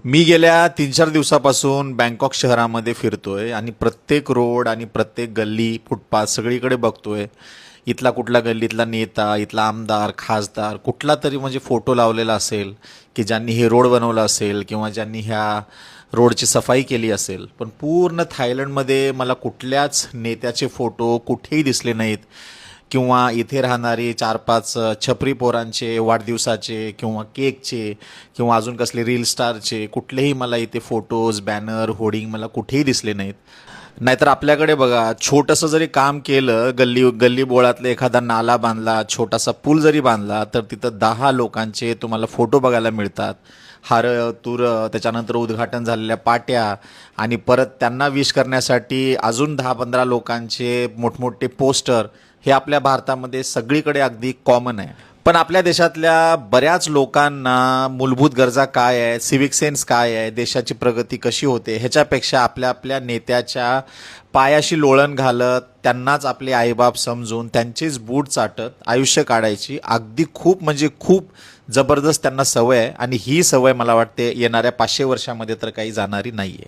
मी गेल्या 3-4 दिवसापासून बँकॉक शहरामध्ये फिरतोय आणि प्रत्येक रोड आणि प्रत्येक गल्ली, फुटपाथ सगळीकडे बघतोय. इथला कुठला गल्लीतला नेता, इथला आमदार, खासदार कुठला तरी म्हणजे फोटो लावलेला असेल, की ज्यांनी हे रोड बनवला असेल किंवा ज्यांनी ह्या रोडची सफाई केली असेल. पण पूर्ण थायलंडमध्ये मला कुठल्याच नेत्याचे फोटो कुठेही दिसले नाहीत किंवा इथे राहणारी 4-5 छपरी पोरांचे वाढदिवसाचे किंवा केकचे किंवा अजून कसले रील स्टारचे कुठलेही मला इथे फोटोज, बॅनर, होर्डिंग मला कुठेही दिसले नाहीत. नाहीतर आपल्याकडे बघा छोटंसं जरी काम केलं, गल्ली बोळातलं एखादा नाला बांधला, छोटासा पूल जरी बांधला, तर तिथं 10 लोकांचे तुम्हाला फोटो बघायला मिळतात. हारं तुरं, त्याच्यानंतर उद्घाटन झालेल्या पाट्या आणि परत त्यांना विश करण्यासाठी अजून 10-15 लोकांचे मोठमोठे पोस्टर. हे आपल्या भारतामध्ये सगळीकडे अगदी कॉमन आहे. पण आपल्या देशातल्या बऱ्याच लोकांना मूलभूत गरजा काय आहे, सिव्हिक सेन्स काय आहे, देशाची प्रगती कशी होते ह्याच्यापेक्षा आपल्या आपल्या नेत्याच्या पायाशी लोळण घालत, त्यांनाच आपले आईबाप समजून त्यांचेच बूट चाटत आयुष्य काढायची अगदी खूप म्हणजे खूप जबरदस्त त्यांना सवय आहे. आणि ही सवय मला वाटते येणाऱ्या 500 वर्षामध्ये तर काही जाणारी नाही आहे.